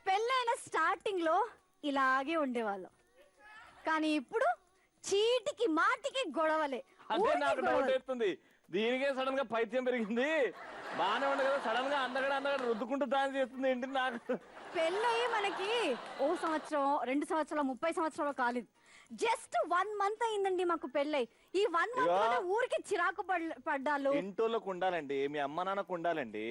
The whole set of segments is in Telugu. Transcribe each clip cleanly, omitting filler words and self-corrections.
పెళ్ళైన స్టార్టింగ్ లో ఇలాగే ఉండేవాళ్ళం, కానీ ఇప్పుడు చీటికి మాటికి గొడవలే. అంటే నాకు డౌట్ అవుతుంది, దీనికే సడన్ గా పైత్యం పెరిగింది. బానే ఉండే కదా, సడన్ గా అందగడ రుద్దుకుంటూ డాన్స్ చేస్తుంది ఏంటి? నాకు పెళ్ళయి మనకి 1 సంవత్సరం 2 సంవత్సరాలు 30 సంవత్సరాలు కాలేదు, జస్ట్ 1 మంత్ అయిందండి మాకు పెళ్ళై. ఈ 1 మంత్ ఊరికి చిరాకు పడ్డాలు. ఇంటోళ్ళకు ఉండాలండి, మీ అమ్మ నాన్నకు ఉండాలండి,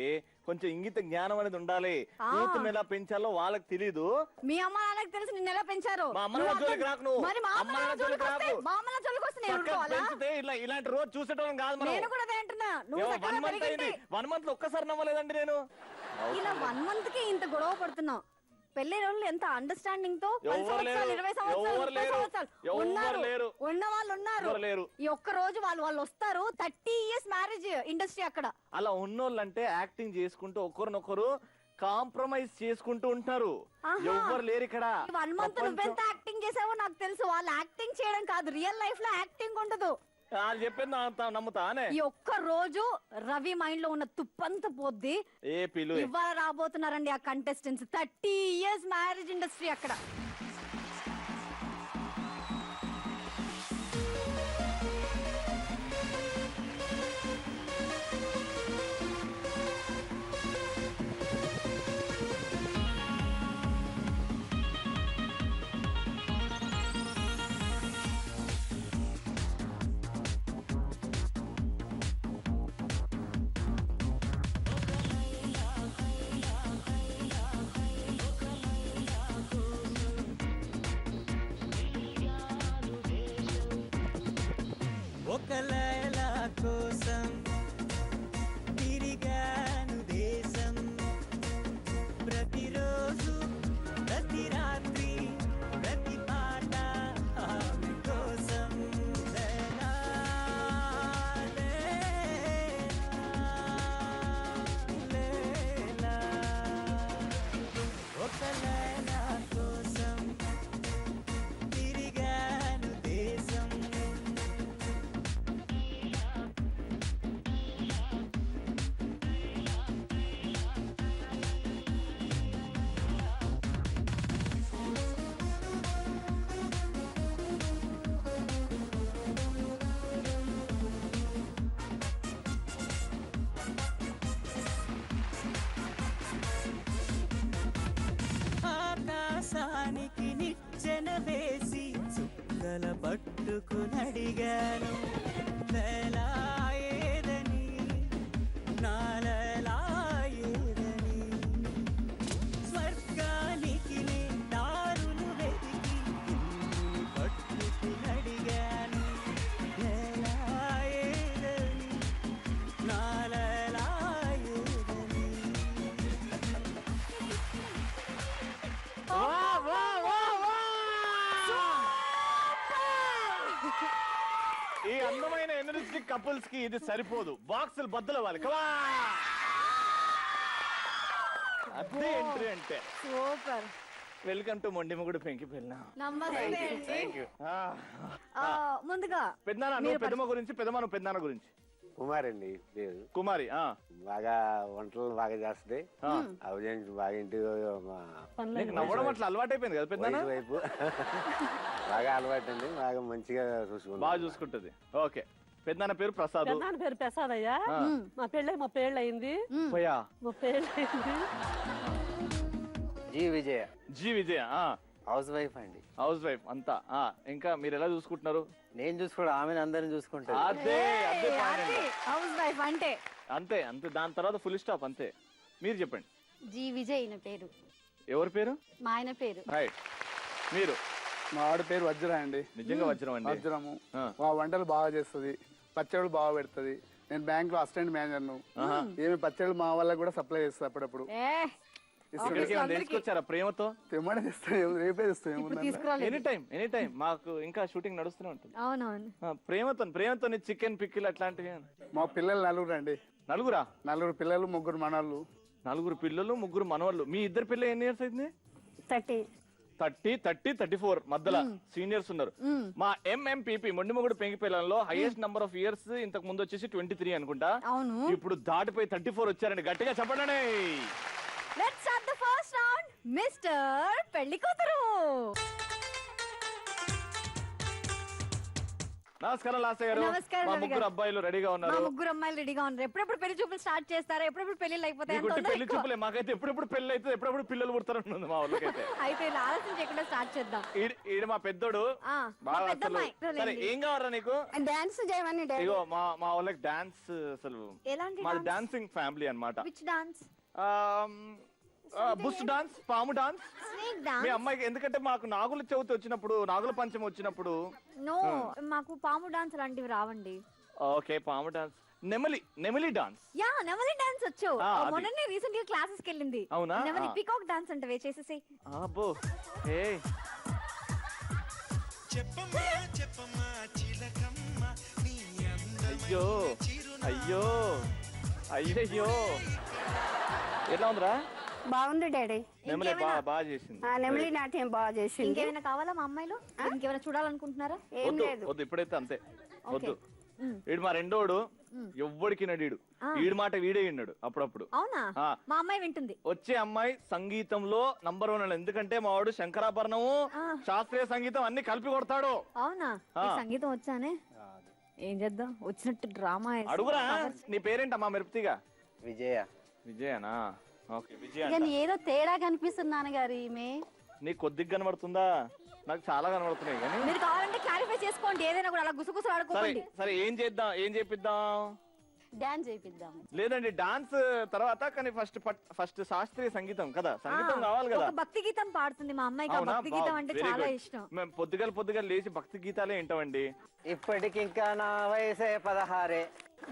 కొంచెం ఇంగిత జ్ఞానం అనేది ఉండాలి. కూతుర్ని ఎలా పెంచాలో వాళ్ళకి తెలీదు. మీ అమ్మ నాన్నకి తెలుసు నిన్ను ఎలా పెంచారు. ఇలాంటి రోజు చూసేటోళ్ళం కాదు మనం. 1 మంత్ లో ఒక్కసారి నవ్వలేదండి నేను. ఇలా 1 మంత్ కి ఇంత గొడవ పడుతున్నాం. పెళ్లి రోజులు ఎంత అండర్స్టాండింగ్ తో 10 సంవత్సరాలు 20 సంవత్సరాలు ఉన్న వాళ్ళు ఉన్నారు. ఈ ఒక్క రోజు వాళ్ళు వస్తారు. 30 years మ్యారేజ్ ఇండస్ట్రీ అక్కడ. అలా ఉన్నోళ్ళంటే యాక్టింగ్ చేసుకుంటూ ఒకరినొకరు కాంప్రమైజ్ చేసుకుంటూ ఉంటారు. ఎవరు లేరు ఇక్కడ. 1 మంత్ నువ్వెంత యాక్టింగ్ చేసావో నాకు తెలుసు. వాళ్ళు యాక్టింగ్ చేయడం కాదు, రియల్ లైఫ్ లో యాక్టింగ్ ఉండదు. చెప్పింది నమ్ముతానే. ఈ ఒక్క రోజు రవి మైండ్ లో ఉన్న తుప్పంత పోద్ది. ఇవాళ రాబోతున్నారండి ఆ కంటెస్టెంట్స్. 30 years మ్యారేజ్ ఇండస్ట్రీ అక్కడ. ఒక లైలా కోసం తిరిగాను దేశం, ప్రతిరోజు ప్రతి రాత్రి ప్రతి పాట ఆమె కోసం. లైలా లైలా ఒక లైలా కోసం తిరిగాను దేశం. ఆకాశానికి నిచ్చెన వేసి చుక్కల పట్టుకునడిగాను, లైలా ఏదని నా లైలా ఏదని. స్వర్గానికి నే దారులు వెతికి పట్టుకునడిగాను, లైలా ఏదని నా లైలా ఏదని. ఈ అందమైన ఎనర్జెటిక్ కపుల్స్ కి ఇది సరిపోదు, బాక్సులు బద్దలు అవ్వాలి. అదే ఎంట్రీ అంటే. సూపర్. వెల్కమ్ టు మొండిముగుడు పెంకి పెళ్ళ. ముందుగా పెద్దనాన్న నువ్వు పెద్దమ్మ గురించి, పెద్దమ్మ నువ్వు పెద్దనాన్న గురించి. కుమారి అండి పేరు. కుమారి బాగా వంటలు బాగా చేస్తుంది. అవజానికి బాగా ఇంటి నవ్వడం అట్లా అలవాటు అయిపోయింది కదా పెద్దనాన్న వైపు. బాగా అలవాటు అండి, బాగా మంచిగా బాగా చూసుకుంటది. ఓకే, పెద్దనాన్న పేరు ప్రసాద్. పెద్దనాన్న పేరు ప్రసాద్ అయ్యా. మా పెళ్ళి 30 ఏళ్ళు అయింది. పోయా 30 ఏళ్ళు అయింది. జీ విజయ. జీ విజయ. హౌస్ వైఫ్ అండి. హౌస్ వైఫ్ అంతా. ఇంకా మీరు ఎలా చూసుకుంటున్నారు? నేను చూసుకోవడం ఆమెను అందరిని చూసుకుంటాను. అదే అదే హౌస్ వైఫ్ అంటే అంతే అంతే. దాని తర్వాత ఫుల్ స్టాప్ అంతే. మీరు చెప్పండి. జీ విజయ్ ఈయన పేరు. ఎవరి పేరు? మా ఆయన పేరు. రైట్. మీరు? మా ఆవిడ పేరు వజ్ర అండి. నిజంగా వజ్రం అండి. వజ్రము. వంటలు బాగా చేస్తుంది, పచ్చళ్ళు బాగా పెడుతుంది. నేను బ్యాంక్ లో అసిస్టెంట్ మేనేజర్ ను. ఏమి పచ్చళ్ళు మా వాళ్ళకి కూడా సప్లై చేస్తుంది అప్పుడప్పుడు. తీసుకొచ్చారా ప్రేమతో? తెమ్మడే తెస్తాం, రేపే తెస్తాం. ఎనీ టైం మాకు ఇంకా షూటింగ్ నడుస్తూనే ఉంటుంది. అవునవును. ప్రేమతో చికెన్ పిక్కిల్ అట్లాంటివి. మా పిల్లలు 4 అండి. నలుగురా? 4 పిల్లలు, 3 మనవాళ్ళు. 4 పిల్లలు, 3 మనవాళ్ళు. మీ ఇద్దరు పిల్లలు ఎన్ని ఇయర్స్ అయింది? 30, 34 మధ్యలో సీనియర్స్ ఉన్నారు. మా ఎంఎంపీపీ మొండిమొగుడు పెంకి పిల్లల్లో హైయెస్ట్ నంబర్ ఆఫ్ ఇయర్స్ ఇంతకు ముందు వచ్చేసి 23 అనుకుంటా. అవును. ఇప్పుడు దాటిపోయి 34 వచ్చారండి. గట్టిగా చెప్పండి. Let's start the first round. Mister పెళ్లి కూతురు. నమస్కారం లాస్య గారు. నమస్కారం మా రవి గారు. 3 అబ్బాయిలు రెడీగా మా ఉన్నారు. 3 అమ్మాయిలు రెడీగా ఉన్నారు. ఎప్పుడెప్పుడు పెళ్లి చూపులు స్టార్ట్ చేస్తారా? ఎప్పుడెప్పుడు పెళ్లిళ్ళు అయిపోతాయి? నీకు పెళ్లి చూపులే. మాకైతే ఎప్పుడెప్పుడు పెళ్లి అయితే ఎప్పుడప్పుడు పిల్లలు పుడతారు మా వాళ్ళకైతే. అయితే ఇలా ఆలస్యం చేయకుండా స్టార్ట్ చేద్దాం. ఈడ మా పెద్దోడు బాగా అసలు. సరే ఏం కావాలా నీకు? డాన్స్ చేయమని. ఇగో మా వాళ్ళకి డాన్స్ అసలు ఎలాంటి మాది డాన్సింగ్ ఫ్యామిలీ అన్నమాట. Which dance? బుస్ డాన్స్, పాము డాన్స్. స్నేక్ మీ డాన్స్? అమ్మాయికి ఎందుకంటే మాకు నాగుల చవితి వచ్చినప్పుడు, నాగుల పంచమి వచ్చినప్పుడు. నో, మాకు పాము డాన్స్ అలాంటివి రావండి. ఓకే, పాము డాన్స్. నెమలి డాన్స్. యా, నెమలి డాన్స్ వచ్చు. అది. మొన్ననే రీసెంట్ గా క్లాసెస్ కి వెళ్ళింది. అవునా? నెమలి పీకాక్ డాన్స్ అంటే చేసేసి. అబ్బో. ఏ అయ్యో అయ్యో అయ్యయ్యో. ఎట్లా ఉందిరా? బాగుంది డాడీ. నెమలి బాగా చేసింది. నెమలి నాట్యం బాగా చేసింది. ఇంకేమైనా కావాలా మా అమ్మాయిలు? ఇంకేమైనా చూడాలనుకుంటున్నారా? ఏం వద్దు లేదు. వద్దు, ఇప్పుడైతే అంతే. వద్దు. వీడు మా రెండోడు ఎవ్వడికి నడీడు. వీడి మాట వీడే విన్నాడు అప్పుడప్పుడు. అవునా? మా అమ్మాయి వింటుంది. వచ్చే అమ్మాయి సంగీతంలో నంబర్ 1. ఎందుకంటే మా వాడు శంకరాభరణము, శాస్త్రీయ సంగీతం అన్ని కలిపి కొడతాడు. అవునా? సంగీతం వచ్చానే. ఏం చేద్దాం, వచ్చినట్టు డ్రామా. అడుగురా. నీ పేరేంటమ్మా? మెరుపుతిగా. విజయ. విజయనా? ఓకే, విజయ. ఏదో తేడా కనిపిస్తుంది నాన్నగారు. ఈమె నీకు కొద్దిగా కనబడుతుందా? నాకు చాలా కనబడుతున్నాయి. కానీ మీరు కావాలంటే క్లారిఫై చేసుకోండి. ఏదైనా కూడా అలా గుసగుసలు సరే ఆడుకోండి. సరే, ఏం చేద్దాం? ఏం చేపిద్దాం? డాన్స్ చేపిద్దాం. లేదండి, డాన్స్ తర్వాత. కానీ ఫస్ట్ శాస్త్రీయ సంగీతం కదా, సంగీతం కావాలి కదా. ఒక భక్తి గీతం పాడుతుంది మా అమ్మాయికి. ఆ భక్తి గీతం అంటే చాలా ఇష్టం. మేము పొద్దుగల లేచి భక్తి గీతాలే వింటామండి. ఇప్పటికి ఇంకా నా వయసే 16.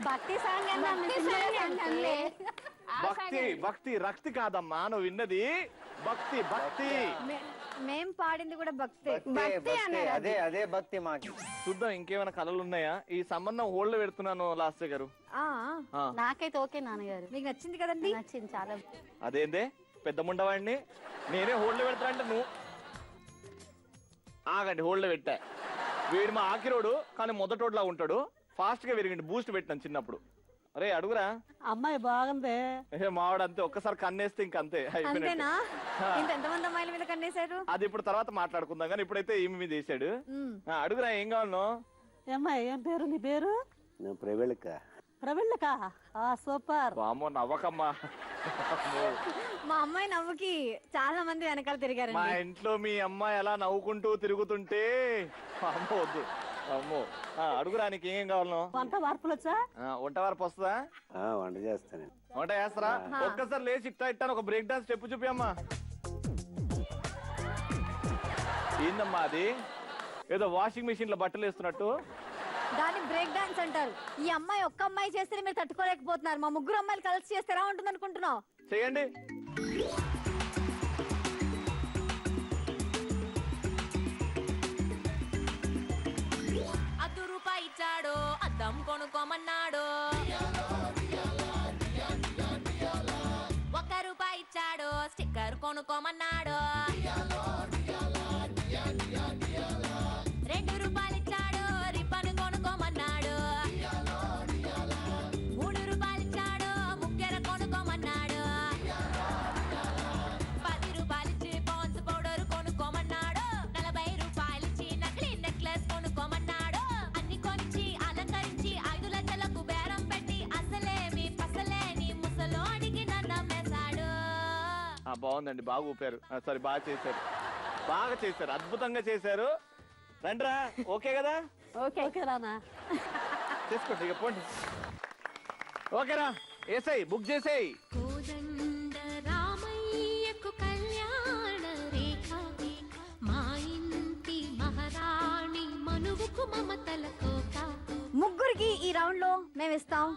భక్తి సాంగ్ భక్తి భక్తి రక్తి కాదమ్మా నువ్వు విన్నది. భక్తి భక్తి. మేం పాడింది కూడా భక్తి. అదే అదే భక్తి మాకి. చూద్దాం ఇంకేమైనా కళలు ఉన్నాయా. ఈ సంబంధం హోల్డ్ పెడుతున్నాను లాస్ట్ గారు. నాకైతే ఓకే నాన్నగారు. మీకు నచ్చింది కదండి? నచ్చింది చాలా. అదేందే పెద్ద ముండవాడిని నేనే హోల్డ్ పెడతా అంటే నువ్వు ఆగండి. హోల్డ్ పెట్టా. వీడు మా ఆకిరోడు కానీ మొదటోడ్లా ఉంటాడు. ఫాస్ట్ గా విరిగిండి. బూస్ట్ పెట్టాను చిన్నప్పుడు. అరే అడుగురా. అమ్మాయి బాగుంది. మావాడు అంతే, ఒక్కసారి కన్నేస్తే ఇంక అంతే అంతేనా? ఎంతమంది అమ్మాయిల మీద కన్నేశారు? అది ఇప్పుడు తర్వాత మాట్లాడుకుందాం. కానీ ఇప్పుడైతే ఈమె మీద వేసాడు. అడుగురా ఏం కావాలనో. అమ్మాయి ఏం పేరు? నీ పేరు? ప్రవీళక్క. ప్రవీణ్కా? సూపర్. వామ్మో నవ్వకమ్మా. మా అమ్మాయి నవ్వుకి చాలా మంది వెనకాల తిరిగారు. మా ఇంట్లో మీ అమ్మాయి అలా నవ్వుకుంటూ తిరుగుతుంటే అమ్మో వద్దు. అమ్మో అడుగురా నీకు ఏం కావాలనో. వంట వార్పులు వచ్చా? వంట వార్పు వస్తుందా? వంట చేస్తాను. వంట చేస్తారా? ఒక్కసారి లేచి ఇట్టాను ఒక బ్రేక్ డాన్స్ స్టెప్ చూపి అమ్మా. ఏందమ్మా అది? ఏదో వాషింగ్ మిషన్ లో బట్టలు వేస్తున్నట్టు. దాన్ని బ్రేక్ డాన్స్ అంటారు. ఈ అమ్మాయి ఒక్క అమ్మాయి చేస్తే మీరు తట్టుకోలేకపోతున్నారు. మా 3 అమ్మాయిలు కలిసి చేస్తే ఎలా ఉంటుంది అనుకుంటున్నావు? చేయండి. రూపాయి ఇచ్చాడు, అద్దం కొనుక్కోమన్నాడు. 1 రూపాయి ఇచ్చాడు, స్టిక్కర్ కొనుక్కోమన్నాడు. 2 రూపాయలు ఇచ్చాడు, రిబ్బన్ కొనుక్కోమన్నాడు. 3 రూపాయలు ఇచ్చాడు, ముక్కెర కొనుక్కోమన్నాడు. 10 రూపాయలు ఇచ్చి పాన్స్ పౌడర్ కొనుక్కోమన్నాడు. 40 రూపాయలు ఇచ్చి నకిలీ నెక్లెస్ కొనుక్కోమన్నాడు. అన్ని కొనిచ్చి అలంకరించి బాగుందండి, బాగా ఊపారు. సారీ, బాగా చేశారు, బాగా చేశారు, అద్భుతంగా చేశారు. రండ్రా, ఓకే కదా? ఓకే రానా. చేసుకోండి, ఇక పోండి. ఓకేరా, ఏసై బుక్ చేసేయి. కోదండ రామయ్యకు కళ్యాణ రేఖ, మా ఇంటి మహారాణి మనువుకు మమతల కోక. ముగ్గురికి ఈ రౌండ్ లో మేము ఇస్తాం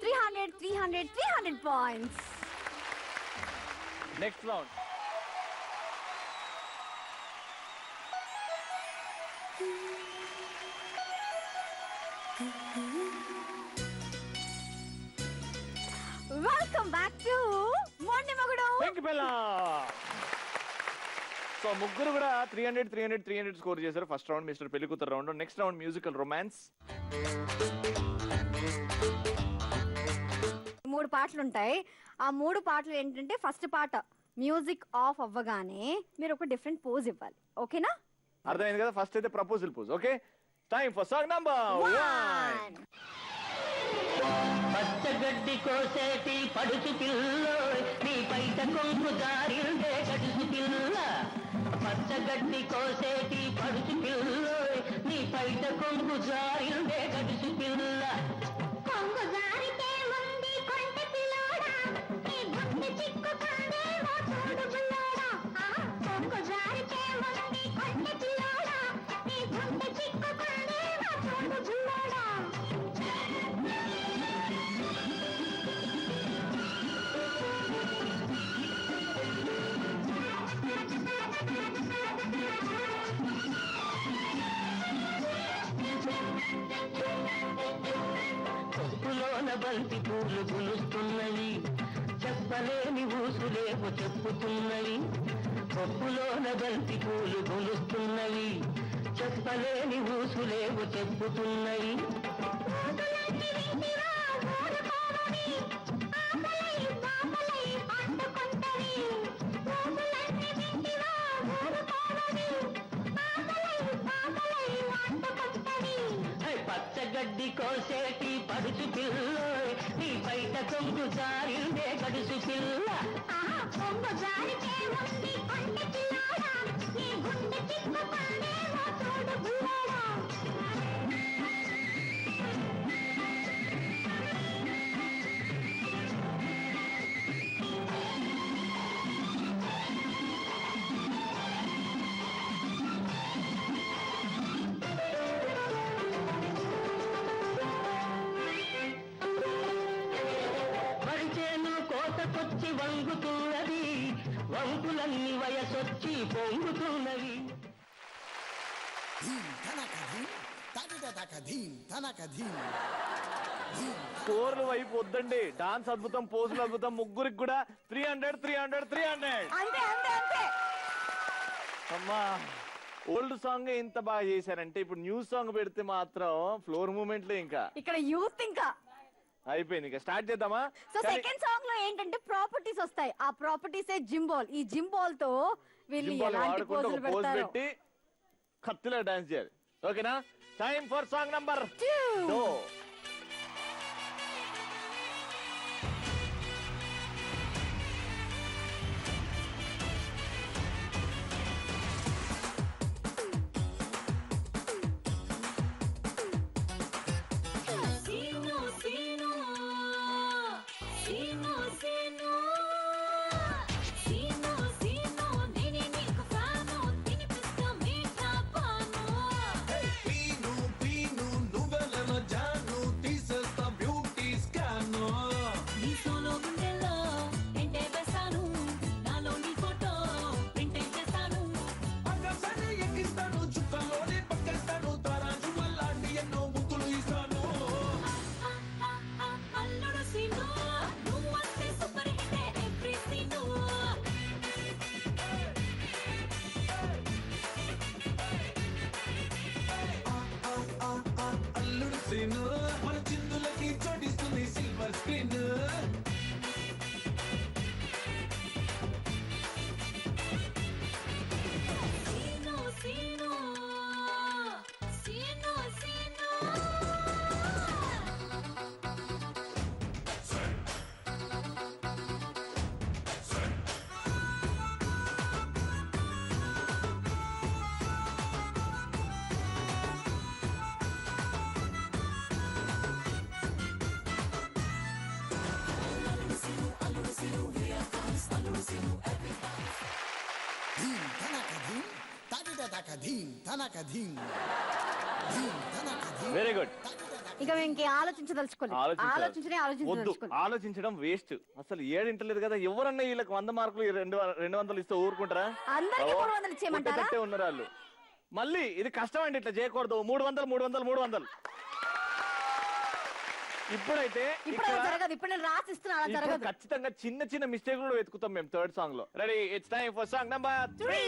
300 points. Next round. Welcome back to Mondi మగుడు. So ముగ్గురు కూడా 300 స్కోర్ చేశారు. ఫస్ట్ రౌండ్ మిస్టర్ పెళ్లి కూతురు round. Next round musical romance. 3 పాటలు ఉంటాయి. ఆ 3 పాటలు ఏంటంటే ఫస్ట్ పాట మ్యూజిక్ ఆఫ్ అవ్వగానే మీరు ఒక డిఫరెంట్ పోజ్ ఇవ్వాలి. ఓకేనా? అర్థమైంది కదా? ఫస్ట్ అయితే proposal pose. Okay, time for song number 1. పచ్చగడ్డి కోసేటి పడుచు పిల్ల నీ పైట కొంగు జారిందే గడుసు పిల్ల. పచ్చగడ్డి కోసేటి పడుచు పిల్ల నీ పైట కొంగు జారిందే గడుసు పిల్ల. కొంగు జారితే ఉంది కొంటె పిల్లోడా, నీ గుండె చిక్కుకుందే ఓ చూడు బుల్లోడా. కొంగు జారితే ఉంది కొంటె పిల్లోడా, నీ గుండె చిక్కుకుందే ఓ చూడు బుల్లోడా. కొప్పులోన బంతి పూలు గులుస్తున్నవి, చెప్పలేని ఊసులేపు చెప్పుతున్నవి. కొప్పులోన బంతి పూలు గులుస్తున్నవి, చెప్పలేని ఊసులేపు చెప్పుతున్నవి. పచ్చగడ్డి కోసేటి పడుచు పిల్ల నీ బయట కొంగు జారిందే గడుసు పిల్ల. కొంగు జారితే ఉంది కొంటె పిల్లోడా, నీ గుండె చిక్కుకుందే ఓ చూడు బుల్లోడా. వరిచేను కోతకొచ్చి వంగుతున్నది, వంగులన్నీ వయసొచ్చి పొంగుతున్నవి. స్కోర్లు వైపు వద్దండి, డాన్స్ అద్భుతం, పోజులు అద్భుతం. ముగ్గురికి కూడా 300. అంతే అంతే అంతే. అమ్మా, ఓల్డ్ సాంగ్ ఇంత బాగా చేశారంటే ఇప్పుడు న్యూ సాంగ్ పెడితే మాత్రం ఫ్లోర్ మూమెంట్లే. ఇంకా ఇక్కడ యూత్ ఇంకా అయిపోయింది. ఇంకా స్టార్ట్ చేద్దామా? సో సెకండ్ సాంగ్ లో ఏంటంటే ప్రాపర్టీస్ వస్తాయి. ఆ ప్రాపర్టీసే జిమ్ బాల్. ఈ జిమ్ బాల్ తో వీళ్ళు ఎలాంటి వాడుకుంటూ పోజులు ఒక పోజ్ పెడతారు. పెట్టి కత్తిలో డాన్స్ చేయాలి. ఓకేనా? Time for song number 2. Seenu Seenu Seenu Seenu Seenu Seenu నేనే నీకు ఫ్యాను, తినిపిస్తా మీఠా పాను. పీను పీను నువ్వెల జాను తీసేస్తా బ్యూటీ స్కాను. నీ సోలో గుండెల్లో ఎంటే వేస్తాను, నాలో నీ ఫోటో ప్రింట్ చేస్తాను. పక్కసరి ఎక్కిస్తాను, చుక్కలోనే పక్కేస్తాను, తారాజు వల్లాంటి ఎన్నో ముక్కులు ఇస్తాను. అల్లుడు సీను నువ్వంటే వెరీ గుడ్. ఇక మేము ఇంకే ఆలోచించదలుచుకోలేదు. వద్దు, ఆలోచించడం వేస్ట్. అసలు ఏడింటలేదు కదా. ఎవరన్నా వీళ్ళకి 100 మార్కులు 200 ఇస్తే ఊరుకుంటారా? అందరికీ 300 ఇచ్చేయమంటారా? ఉన్నారు వాళ్ళు. మళ్ళీ ఇది కష్టం అండి, ఇట్లా చేయకూడదు. 300. ఇప్పుడైతే జరగదు. ఇప్పుడు నేను రాసిస్తున్నా, అలా జరగదు. ఖచ్చితంగా చిన్న చిన్న మిస్టేక్ కూడా వెతుకుతాం మేము థర్డ్ సాంగ్ లో. Ready, it's time for song number 3.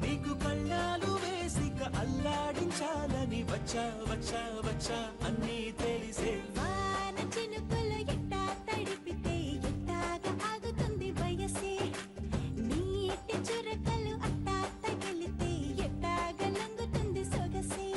నీకు కళ్ళాలు వేసిక అల్లాడించాలని వచ్చా వచ్చా వచ్చా అన్నీ తెలిసే వాన చినుకులు ఎట్టా తడిపితే ఎట్టాగా ఆగుతుంది వయసే నీటి చురకలు అట్టా తగిలితే ఎట్టాగా లంగుతుంది సొగసే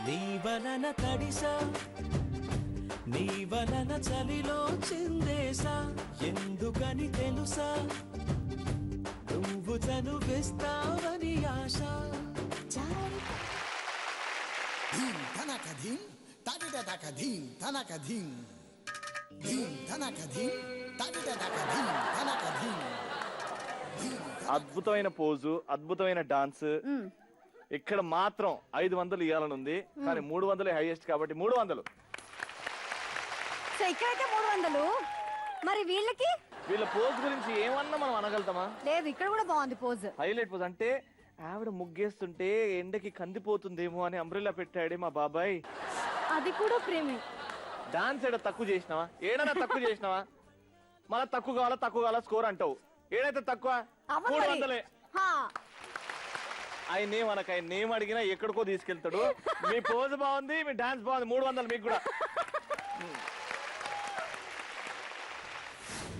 నీ వలన తడిసా, నీ వలన చలిలో చిందేసా, ఎందుకని తెలుసా నువ్వు చనువిస్తావని ఆశ. అద్భుతమైన పోజు, అద్భుతమైన డాన్స్. ఇక్కడ మాత్రం 500 ఇవ్వాలని ఉంది, కానీ 300 హైయెస్ట్ కాబట్టి 300. సో ఇక్కడైతే 300. మరి వీళ్ళ పోజ్ గురించి ఏమన్నా మనం అనగలుగుతామా? లేదు, ఇక్కడ కూడా బాగుంది పోజ్. హైలైట్ పోజ్ అంటే ఆవిడ ముగ్గేస్తుంటే ఎండకి కందిపోతుందేమో అని అంబ్రెల్లా పెట్టాడే మా బాబాయ్. అది కూడా ప్రేమే. డాన్స్ ఏడా తక్కువ చేసినావా? ఏడైనా తక్కువ చేసినావా? మళ్ళా తక్కువ కావాలా స్కోర్ అంటావు. ఏడైతే తక్కువ 300. ఆయన నేమ్ అడిగినా ఎక్కడికో తీసుకెళ్తాడు. మీ పోజ్ బాగుంది, మీ డాన్స్ బాగుంది, 300 మీకు కూడా.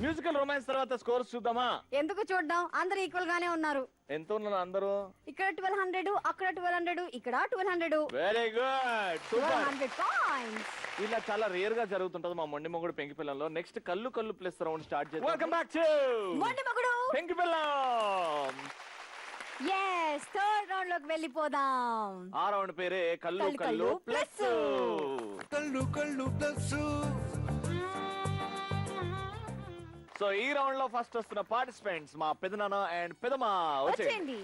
మ్యూజికల్ రొమాన్స్ తర్వాత స్కోర్స్ చూద్దామా? ఎందుకు చూద్దాం, అందరు ఈక్వల్ గానే ఉన్నారు. ఎంత ఉన్నారు అందరూ? ఇక్కడ 1200, అక్కడ 1200, ఇక్కడ 1200. Very good, super. 1200 పాయింట్స్. ఇలా చాలా రేర్ గా జరుగుతుంటది మా మొండి మొగుడు పెంకి పిల్లంలో. నెక్స్ట్ కల్లు ప్లస్ రౌండ్ స్టార్ట్ చేద్దాం. వెల్కమ్ బ్యాక్ టు మొండి మొగుడు పెంకి పిల్లం. yes, థర్డ్ రౌండ్ లోకి వెళ్ళిపోదాం. ఆ రౌండ్ పేరే కల్లు ప్లస్. కల్లు ప్లస్. సో ఈ రౌండ్ లో ఫస్ట్ వస్తున్న పార్టిసిపెంట్స్ మా పెదనాన్న అండ్ పెదమా. వచ్చేయండి.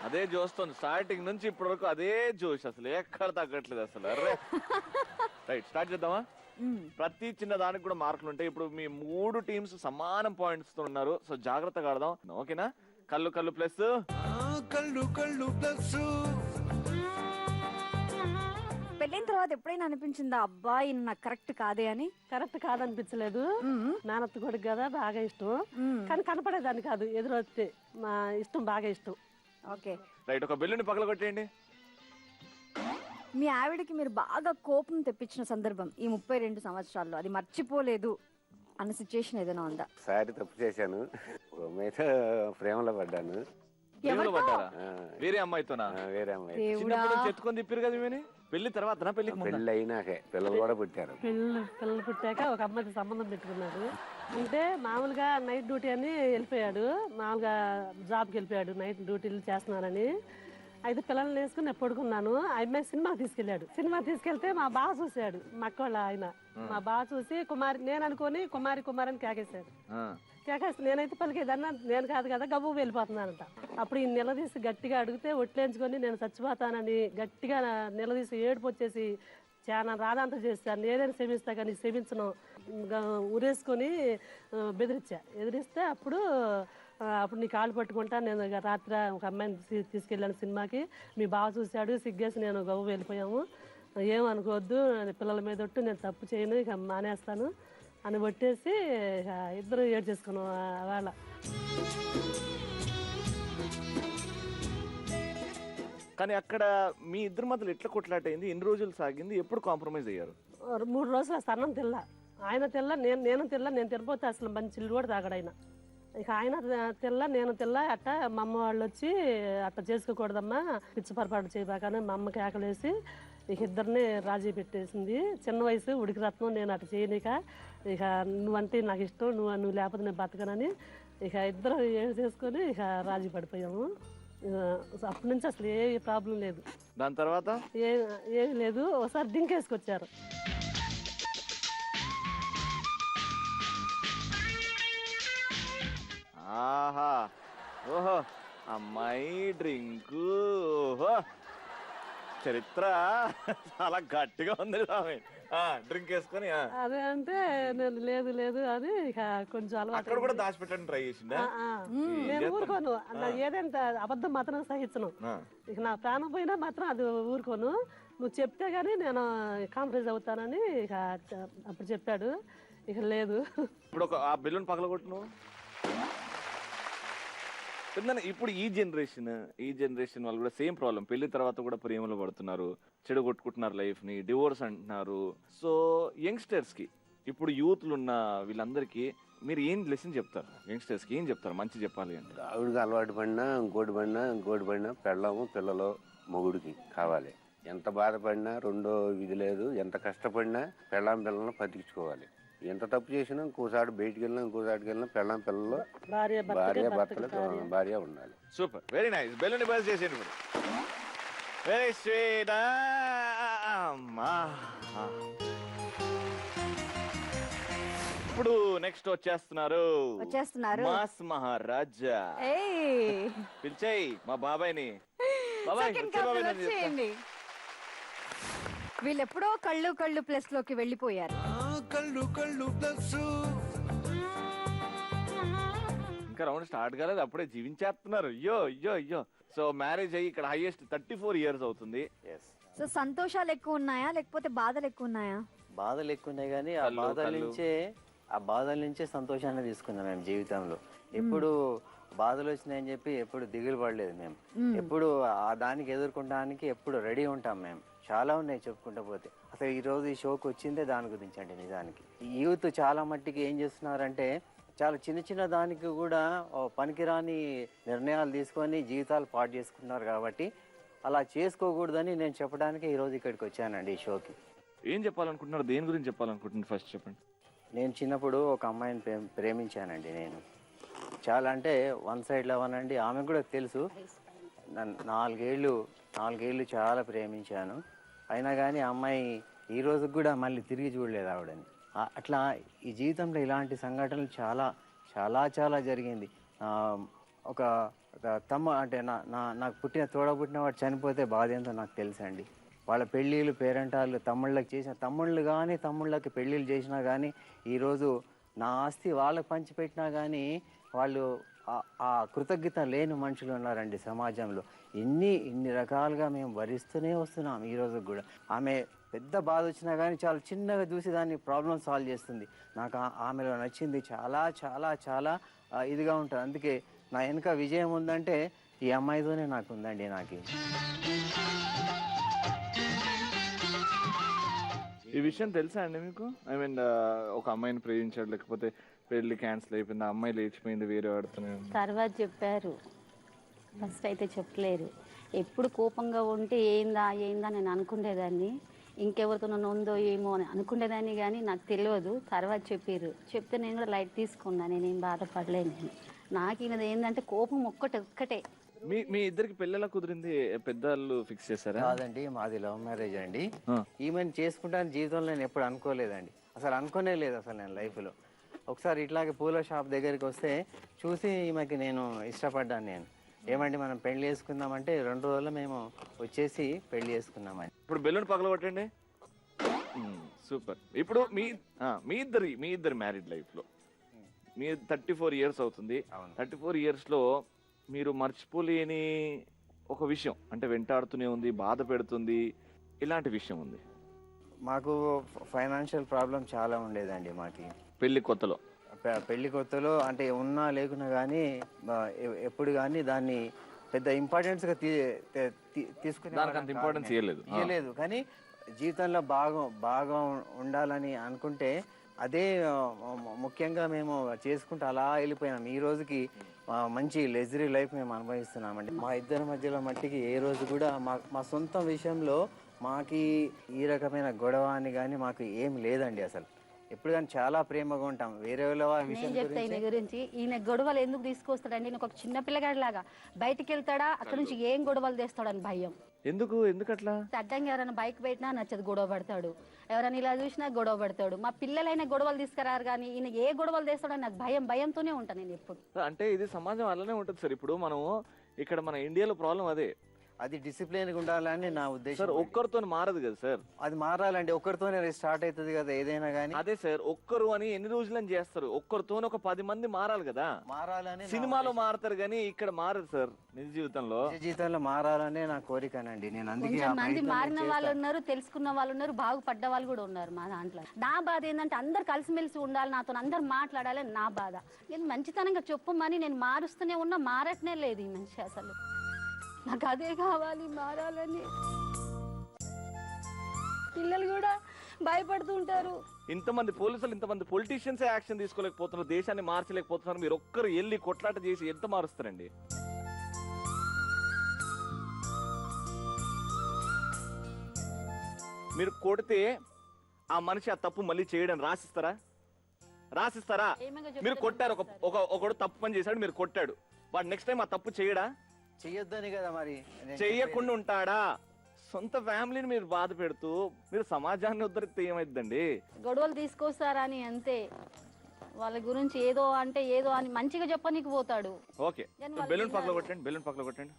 అదే జోస్తుంది స్టార్టింగ్ నుంచి ఇప్పటి వరకు, అదే జోష్, అసలు ఎక్కడ తగ్గట్లేదు అసలు. అరే రైట్, స్టార్ట్ చేద్దామా? ప్రతి చిన్న దానికి కూడా మార్కులు ఉంటాయి. ఇప్పుడు మీ 3 టీమ్స్ సమానం పాయింట్స్ తో ఉన్నారు, సో జాగ్రత్తగా ఆడదాం. ఓకేనా? కల్లు ప్లస్. కల్లు ప్లస్. పెళ్ళైన తర్వాత ఎప్పుడైనా అనిపించిందా అబ్బాయి నాకు కరెక్ట్ కాదే అని? కరెక్ట్ కాదనిపించలేదు. నానత్త కొడుకు కదా, బాగా ఇష్టం. కానీ కనపడేదాన్ని కాదు, ఎదురొస్తే మా ఇష్టం, బాగా ఇష్టం. ఓకే రైట్, ఒక బెల్లుని పగల కొట్టేయండి. మీ ఆవిడకి మీరు బాగా కోపం తెప్పించిన సందర్భం ఈ 32 సంవత్సరాల్లో, అది మర్చిపోలేదు అన్న సిచ్యుయేషన్ ఏదైనా ఉందా? ఒకసారి తప్పు చేశాను, మీద ప్రేమలో పడ్డాను. వేరే అమ్మాయితోనా? వేరే అమ్మాయి. చిన్నప్పుడు నుంచి ఎత్తుకొని తిప్పారు కదా మేము. పెళ్లి తర్వాత పెళ్లి అయినాకే పిల్లలు కూడా పుట్టారు. పిల్లలు పుట్టాక ఒక అమ్మాయితో సంబంధం పెట్టుకున్నాడు. అంటే మామూలుగా నైట్ డ్యూటీ అని వెళ్ళిపోయాడు, మామూలుగా జాబ్కి వెళ్ళిపోయాడు, నైట్ డ్యూటీలు చేస్తున్నారని. అయితే పిల్లల్ని వేసుకుని నేను పడుకున్నాను. ఆ అమ్మాయి సినిమా తీసుకెళ్ళాడు. సినిమా తీసుకెళ్తే మా బావ చూశాడు, మా అక్క వాళ్ళ ఆయన. మా బావ చూసి కుమారి, నేను అనుకుని కుమారి అని కేకేశాడు. కేకేస్తే నేనైతే పలికేదన్నా, నేను కాదు కదా, గబ్బు వెళ్ళిపోతున్నానంట. అప్పుడు ఈ నిలదీసి గట్టిగా అడిగితే ఒట్లేంచుకొని నేను చచ్చిపోతానని గట్టిగా నిలదీసి ఏడుపు వచ్చేసి చాలా రాధాంత చేస్తాను. నేనేది క్షమిస్తా కానీ క్షమించను, ఉరేసుకొని ఎదిరిస్తే అప్పుడు నీ కాళ్ళు పట్టుకుంటా, నేను రాత్రి ఒక అమ్మాయిని తీసుకెళ్ళాను సినిమాకి, మీ బావ చూశాడు, సిగ్గేసి నేను గవ్వు వెళ్ళిపోయాము, ఏమనుకోవద్దు, పిల్లల మీద ఒట్టు, నేను తప్పు చేయను, ఇక మానేస్తాను, అని కొట్టేసి ఇక ఇద్దరు ఏడు చేసుకున్నాం వాళ్ళ. కానీ అక్కడ మీ ఇద్దరి మధ్యలో ఎట్లా కొట్లాటైంది, ఎన్ని రోజులు సాగింది, ఎప్పుడు కాంప్రమైజ్ అయ్యారు? 3 రోజులు అసలు అన్నం తిల్ల, ఆయన తిల్ల, నేను తిల్ల. నేను తినపోతే అసలు మంచి చిల్లు కూడా తాగడు ఆయన. ఇక ఆయన తిల్ల, నేను తిల్ల. అట్ట మా అమ్మ వాళ్ళు వచ్చి అట్ట చేసుకోకూడదమ్మా, పిచ్చి పొరపాటు చేయబాకని మా అమ్మకి ఆకలేసి ఇక ఇద్దరిని రాజీ పెట్టేసింది. చిన్న వయసు, ఉడికి రత్నం, నేను అట్ట చేయనిక. ఇక నువ్వంటే నాకు ఇష్టం, నువ్వు లేకపోతే నేను బతకనని ఇక ఇద్దరు ఏం చేసుకొని ఇక రాజీ పడిపోయాము. అప్పటి నుంచి అసలు ఏ ప్రాబ్లం లేదు. దాని తర్వాత ఏమి లేదు. ఒకసారి డింకేసుకొచ్చారు. ఆహా, ఓహో, అమ్మాయి డ్రింకు, ఓహో, చరిత్ర చాలా గట్టిగా ఉంది స్వామి. డ్రింక్ వేసుకొని అదే అంటే నేను లేదు అని ఇక కొంచెం అలవాటు. అక్కడ కూడా దాచిపెట్టండి ట్రై చేసిందా? నేను ఊరుకోను, ఏదంటే అబద్ధం మాత్రం సహించను. ఇక నా ప్రాణం పోయినా మాత్రం అది ఊరుకోను. నువ్వు చెప్తే గానీ నేను కాంప్రమైజ్ అవుతానని ఇక అప్పుడు చెప్పాడు. ఇక లేదు. ఇప్పుడు ఆ బెలూన్ పగలగొట్టు నువ్వు. ఇప్పుడు ఈ జనరేషన్ వాళ్ళు కూడా సేమ్ ప్రాబ్లం. పెళ్లి తర్వాత కూడా ప్రేమలో పడుతున్నారు, చెడు కొట్టుకుంటున్నారు, లైఫ్ ని డివోర్స్ అంటున్నారు. సో యంగ్స్టర్స్ కి, ఇప్పుడు యూత్లు ఉన్న వీళ్ళందరికీ మీరు ఏం లెసన్ చెప్తారు? యంగ్స్టర్స్ కి ఏం చెప్తారు మంచి చెప్పాలి అంటే? ఆవిడకి అలవాటు పడినా ఇంకోటి పడినా పెళ్ళము పిల్లలు మొగుడికి కావాలి. ఎంత బాధపడినా రెండో ఇది లేదు. ఎంత కష్టపడినా పిల్లలను బతికించుకోవాలి. ఎంత తప్పు చేసినా ఇంకోసారి బయటికి వెళ్ళినా పెళ్ళం పిల్లలు భార్య భర్తలు ఉండాలి. Super, very nice. Balloon bus చేసేయండి ఇప్పుడు. Very sweet. ఇప్పుడు నెక్స్ట్ వచ్చేస్తున్నారు మాస్ మహారాజా. పిలిచాయి మా బాబాయ్ని. వీళ్ళెప్పుడో కళ్ళు ప్లస్ లోకి వెళ్ళిపోయారు. కళ్ళు ప్లస్ ఇంకా రౌండ్ స్టార్ట్ కాలేదు, అప్పుడే జీవించేస్తున్నారు. అయ్యో. సో మ్యారేజ్ అయ్యి ఇక్కడ హైయెస్ట్ 34 years అవుతుంది. సో సంతోషాలు ఎక్కువ ఉన్నాయా లేకపోతే బాధలు ఎక్కువ ఉన్నాయా? బాధలు ఎక్కువ ఉన్నాయి కానీ ఆ బాధల నుంచే సంతోషాన్ని తీసుకున్నాం మేము జీవితంలో. ఎప్పుడు బాధలు వచ్చినాయని చెప్పి ఎప్పుడు దిగులు పడలేదు మేము. ఎప్పుడు ఆ దానికి ఎదుర్కొనడానికి ఎప్పుడు రెడీ ఉంటాం మేము. చాలా ఉన్నాయి చెప్పుకుంటూ పోతే. అసలు ఈరోజు ఈ షోకి వచ్చిందే దాని గురించి అండి. నిజానికి యూత్ చాలా మట్టికి ఏం చేస్తున్నారంటే చాలా చిన్న దానికి కూడా పనికిరాని నిర్ణయాలు తీసుకొని జీవితాలు పాడు చేసుకున్నారు. కాబట్టి అలా చేసుకోకూడదని నేను చెప్పడానికి ఈరోజు ఇక్కడికి వచ్చానండి ఈ షోకి. ఏం చెప్పాలనుకుంటున్నారు, దేని గురించి చెప్పాలనుకుంటున్నారు ఫస్ట్ చెప్పండి. నేను చిన్నప్పుడు ఒక అమ్మాయిని ప్రేమించానండి. నేను చాలా అంటే 1 side లవ్ అనండి. ఆమెకు కూడా తెలుసు. 4 ఏళ్ళు చాలా ప్రేమించాను. అయినా కానీ ఆ అమ్మాయి ఈ రోజుకి కూడా మళ్ళీ తిరిగి చూడలేదు ఆవిడని. అట్లా ఈ జీవితంలో ఇలాంటి సంఘటనలు చాలా చాలా చాలా జరిగింది. ఒక అంటే నాకు తోడబుట్టిన వాడు చనిపోతే బాధ ఏంటో నాకు తెలుసండి. వాళ్ళ పెళ్ళిళ్ళు పేరెంటాలు తమ్ముళ్ళకి పెళ్ళిళ్ళు చేసినా కానీ ఈరోజు నా ఆస్తి వాళ్ళకి పంచిపెట్టినా కానీ వాళ్ళు ఆ కృతజ్ఞత లేని మనుషులు ఉన్నారండి సమాజంలో. ఇన్ని రకాలుగా మేము భరిస్తూనే వస్తున్నాం ఈ రోజు కూడా. ఆమె పెద్ద బాధ వచ్చినా కానీ చాలా చిన్నగా చూసి దాన్ని ప్రాబ్లం సాల్వ్ చేస్తుంది. నాకు ఆమెలో నచ్చింది చాలా చాలా చాలా ఇదిగా ఉంటుంది. అందుకే నా వెనుక విజయం ఉందంటే ఈ అమ్మాయితోనే నాకు ఉందండి. నాకు ఈ విషయం తెలుసా అండి మీకు? ఐ మీన్ ఒక అమ్మాయిని ప్రేమించాడు, లేకపోతే పెళ్లి క్యాన్సిల్ అయిపోయింది, ఆ అమ్మాయి లేచిపోయింది వేరే వాడుతూనే తర్వాత చెప్పారు. ఫస్ట్ అయితే చెప్పలేరు. ఎప్పుడు కోపంగా ఉంటే ఏందా నేను అనుకునేదాన్ని. ఇంకెవరితో ఉందో ఏమో అని అనుకునేదాన్ని కానీ నాకు తెలియదు. తర్వాత చెప్పారు. చెప్తే నేను కూడా లైట్ తీసుకున్నా. నేనేం బాధపడలేను. నాకు ఈయనది ఏంటంటే కోపం ఒక్కటే. మీ ఇద్దరికి పెళ్ళెలా కుదిరింది? పెద్దలు ఫిక్స్ చేశారా? కాదండి, మాది లవ్ మ్యారేజ్ అండి. ఈమెను చేసుకుంటాను జీవితంలో నేను ఎప్పుడు అనుకోలేదండి. అసలు అనుకోనే లేదు అసలు నేను లైఫ్లో. ఒకసారి ఇట్లాగే పూల షాప్ దగ్గరికి వస్తే చూసి ఈమెకి నేను ఇష్టపడ్డాను. నేను ఏమండి మనం పెళ్లి చేసుకుందామంటే 2 రోజుల్లో మేము వచ్చేసి పెళ్లి చేసుకున్నామండి. ఇప్పుడు బెలూన్ పగలగొట్టండి. సూపర్. ఇప్పుడు మీ ఇద్దరి మ్యారీడ్ లైఫ్లో మీ 34 years అవుతుంది. 34 yearsలో మీరు మర్చిపోలేని ఒక విషయం అంటే వెంటాడుతూనే ఉంది, బాధ పెడుతుంది, ఇలాంటి విషయం ఉంది? మాకు ఫైనాన్షియల్ ప్రాబ్లం చాలా ఉండేదండి. పెళ్లి కొత్తలో పెళ్లి కొత్తలో అంటే ఉన్నా లేకున్నా కానీ ఎప్పుడు కానీ దాన్ని పెద్ద ఇంపార్టెన్స్గా తీసుకునే దానికి అంత ఇంపార్టెన్స్ ఇవ్వలేదు. కానీ జీవితంలో బాగా ఉండాలని అనుకుంటే అదే ముఖ్యంగా మేము చేసుకుంటూ అలా వెళ్ళిపోయినాం. ఈ రోజుకి మంచి లెజరీ లైఫ్ మేము అనుభవిస్తున్నామండి. మా ఇద్దరి మధ్యలో మట్టికి ఏ రోజు కూడా మా సొంత విషయంలో మాకి ఈ రకమైన గొడవ అని కానీ మాకు ఏం లేదండి. అసలు ఎప్పుడు కానీ చాలా ప్రేమగా ఉంటాం. వేరే నేను చెప్తా ఈయన గురించి. ఈయన గొడవలు ఎందుకు తీసుకొస్తాడండి? ఈయన ఒక చిన్న పిల్లగాడి లాగా బయటికి వెళ్తాడా, అక్కడ నుంచి ఏం గొడవలు తెస్తాడని భయం. ఎందుకట్లా? అడ్డంగా ఎవరైనా బైక్ పెట్టినా నచ్చదు, గొడవ పడతాడు. ఎవరైనా ఇలా చూసినా గొడవ పడతాడు. మా పిల్లలైనా గొడవలు తీసుకురారు, కానీ ఈయన ఏ గొడవలు తెస్తాడని నాకు భయంతోనే ఉంటాను నేను ఎప్పుడు. అంటే ఇది సమాజం అలానే ఉంటుంది సార్. ఇప్పుడు మనం ఇక్కడ మన ఇండియాలో ప్రాబ్లం అదే, అది డిసిప్లిన్ ఉండాలని నా ఉద్దేశం. సార్ ఒక్కరితో మారదు కదా సార్. అది మారాలండి, ఒక్కరితోనే స్టార్ట్ అవుతుంది కదా ఏదైనా కానీ. అదే సార్, ఒక్కరు అని ఎన్ని రోజులని చేస్తారు? ఒక్కరితో ఒక 10 మంది మారాలి కదా. మారాలని సినిమాలో మారతారు కానీ ఇక్కడ మారదు సార్. నిజ జీవితంలో మారాలనే నా కోరికనండి. నేను అందుకే మంది మారిన వాళ్ళు ఉన్నారు, తెలుసుకున్న వాళ్ళు ఉన్నారు, బాగుపడ్డ వాళ్ళు కూడా ఉన్నారు మా దాంట్లో. నా బాధ ఏంటంటే అందరు కలిసిమెలిసి ఉండాలి, నాతో అందరు మాట్లాడాలి నా బాధ. నేను మంచితనంగా చెప్పమని నేను మారుస్తూనే ఉన్నా, మారట్నే లేదు ఈ మనిషి. అసలు నాకు అదే కావాలి, మారాలని. పిల్లలు కూడా భయపడుతూ ఉంటారు. ఇంతమంది పోలీసులు, ఇంతమంది పొలిటీషియన్స్ యాక్షన్ తీసుకోలేకపోతున్నారు, దేశాన్ని మార్చలేకపోతున్నారు. మీరు ఒక్కరు వెళ్ళి కొట్లాట చేసి ఎంత మారుస్తారండి? మీరు కొడితే ఆ మనిషి ఆ తప్పు మళ్ళీ చేయడం రాసిస్తారా? మీరు కొట్టారు, ఒకడు తప్పు పని చేశాడు, మీరు కొట్టాడు, వాడు నెక్స్ట్ టైం ఆ తప్పు చేయడా? చెయ్యొద్దని కదా మరి. చెయ్యకుండా ఉంటాడా? సొంత ఫ్యామిలీని మీరు బాధ పెడుతూ మీరు సమాజాన్ని ఉద్ధరిస్తే ఏమైందండి? గొడవలు తీసుకొస్తారా అని అంతే. వాళ్ళ గురించి ఏదో అని మంచిగా చెప్పనీకి పోతాడు. ఓకే, బెలూన్ పక్కన కొట్టండి.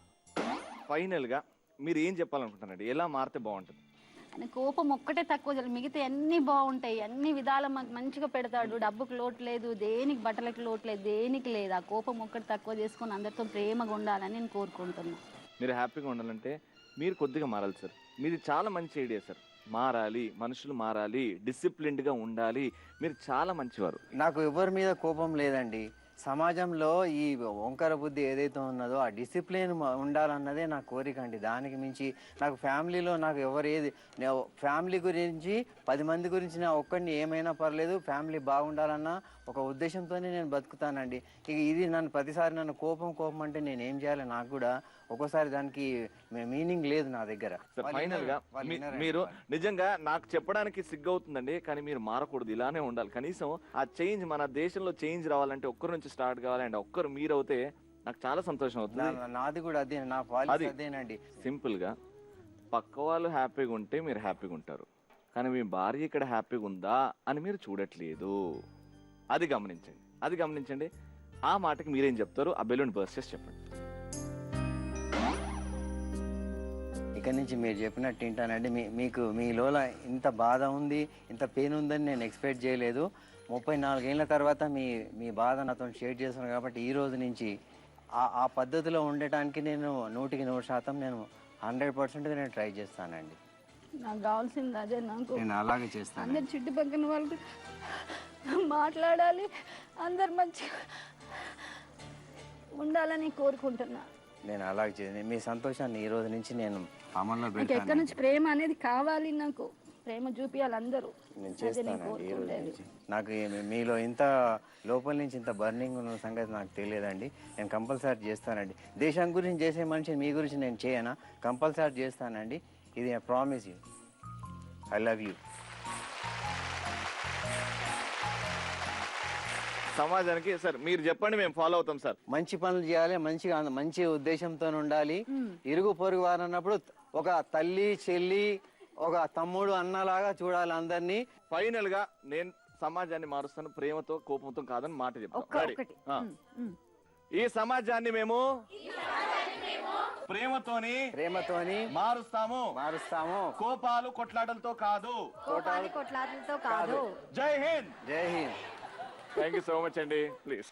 ఫైనల్ గా మీరు ఏం చెప్పాలనుకుంటున్నారండి? ఎలా మారితే బాగుంటుంది? ఆయన కోపం ఒక్కటే తక్కువ, మిగతా అన్ని బాగుంటాయి. అన్ని విధాల మంచిగా పెడతాడు. డబ్బుకు లోటు లేదు, దేనికి బట్టలకు లోటు లేదు, దేనికి లేదు. ఆ కోపం ఒక్కటి తక్కువ చేసుకొని అందరితో ప్రేమగా ఉండాలని నేను కోరుకుంటున్నాను. మీరు హ్యాపీగా ఉండాలంటే మీరు కొద్దిగా మారాలి సార్. మీది చాలా మంచి ఐడియా సార్. మారాలి, మనుషులు మారాలి, డిసిప్లిన్డ్గా ఉండాలి. మీరు చాలా మంచివారు. నాకు ఎవరి మీద కోపం లేదండి. సమాజంలో ఈ ఓంకార బుద్ధి ఏదైతే ఉన్నదో ఆ డిసిప్లిన్ ఉండాలన్నదే నా కోరిక అండి. దానికి మించి నాకు ఫ్యామిలీలో నాకు ఫ్యామిలీ గురించి 10 మంది గురించి నా ఒక్కడిని ఏమైనా పర్లేదు, ఫ్యామిలీ బాగుండాలన్న ఒక ఉద్దేశంతోనే నేను బతుకుతానండి. ఇక ఇది ప్రతిసారి నన్ను కోపం అంటే నేను ఏం చేయాలి? నాకు కూడా ఒక్కోసారి దానికి మీనింగ్ లేదు నా దగ్గర. ఫైనల్ గా మీరు నిజంగా నాకు చెప్పడానికి సిగ్గవుతుందండి, కానీ మీరు మారకూడదు, ఇలానే ఉండాలి. కనీసం ఆ చేంజ్ మన దేశంలో చేంజ్ రావాలంటే ఒక్కరి నుంచి స్టార్ట్ కావాలంటే ఒక్కరు మీరు అవుతే నాకు చాలా సంతోషం అవుతుంది. నాది కూడా అదే, నా పాలసీ అదేనండి. సింపుల్ గా పక్క వాళ్ళు హ్యాపీగా ఉంటే మీరు హ్యాపీగా ఉంటారు, కానీ మీ భార్య ఇక్కడ హ్యాపీగా ఉందా అని మీరు చూడట్లేదు. అది గమనించండి. ఆ మాటకి మీరేం చెప్తారు? ఆ బెలూన్ బర్స్ట్ చేసి చెప్పండి. ఇక్కడి నుంచి మీరు చెప్పినట్టు వింటానండి. మీకు మీలోల ఇంత బాధ ఉంది, ఇంత పెయిన్ ఉందని నేను ఎక్స్పెక్ట్ చేయలేదు. 34 ఏళ్ళ తర్వాత మీ బాధ నాతో షేర్ చేస్తున్నాను కాబట్టి ఈ రోజు నుంచి ఆ పద్ధతిలో ఉండటానికి నేను 100% నేను 100% నేను ట్రై చేస్తానండి. నాకు కావాల్సింది అదే. నేను అలాగే చేస్తాను. అందరు చుట్టుపక్కల వాళ్ళు మాట్లాడాలి, అందరు మంచిగా ఉండాలని కోరుకుంటున్నా. నేను అలాగే చేస్తాను. మీ సంతోషాన్ని ఈ రోజు నుంచి నేను అమల్లో పెడతాను. ఎక్కడి నుంచి ప్రేమ అనేది కావాలి, నాకు ప్రేమ చూపించాలి అందరూ. నేను చేస్తానండి ఈ రోజు నుంచి. నాకు మీలో ఇంత లోపల నుంచి ఇంత బర్నింగ్ ఉన్న సంగతి నాకు తెలియదండి. నేను కంపల్సరీ చేస్తానండి. దేశం గురించి చేసే మనిషిని మీ గురించి నేను చేయనా? కంపల్సరీ చేస్తానండి. ఇది I promise you. I love you. సమాజానికి సార్ మీరు చెప్పండి, మేము ఫాలో అవుతాం సార్. మంచి పనులు చేయాలి, మంచి ఉద్దేశంతో ఉండాలి. ఇరుగు పొరుగు వారు అన్నప్పుడు ఒక తల్లి చెల్లి, ఒక తమ్ముడు అన్నలాగా చూడాలి అందరినీ. ఫైనల్ గా నేను సమాజాన్ని మారుస్తాను, ప్రేమతో కోపంతో కాదని మాట చెప్తాను. ఈ సమాజాన్ని మేము ప్రేమతోని మారుస్తాము. కోపాలు కొట్లాటలతో కాదు. Jai Hind. Thank you so much అండి. ప్లీజ్.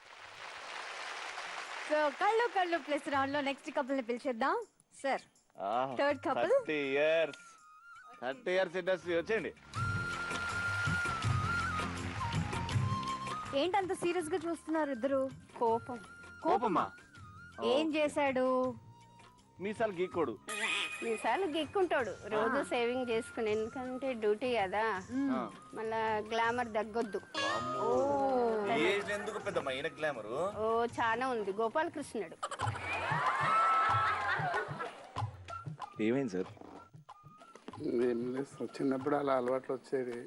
సో కళ్ళు ప్లేస్ రౌండ్ లో నెక్స్ట్ కపుల్ ని పిలిచేద్దాం sir. Third couple 30 years industry వచ్చేయండి. ఏంటంత సీరియస్ గా చూస్తున్నారు ఇద్దరు? కోపం. కోపమ్మా ఏం చేశాడు? మీసాలు గీకోడు. మీసాలు గిక్కుంటాడు రోజు సేవింగ్ చేసుకుని, ఎందుకంటే డ్యూటీ కదా, మళ్ళా గ్లామర్ తగ్గొద్దు. ఏజ్ ఎందుకు పెద్దమ్మా ఈయన గ్లామరు? ఓ చాలా ఉంది. గోపాలకృష్ణుడు. ఏమైంది సార్? ఏం లేదు సార్, చిన్నప్పుడు అలా అలవాట్లు వచ్చేది.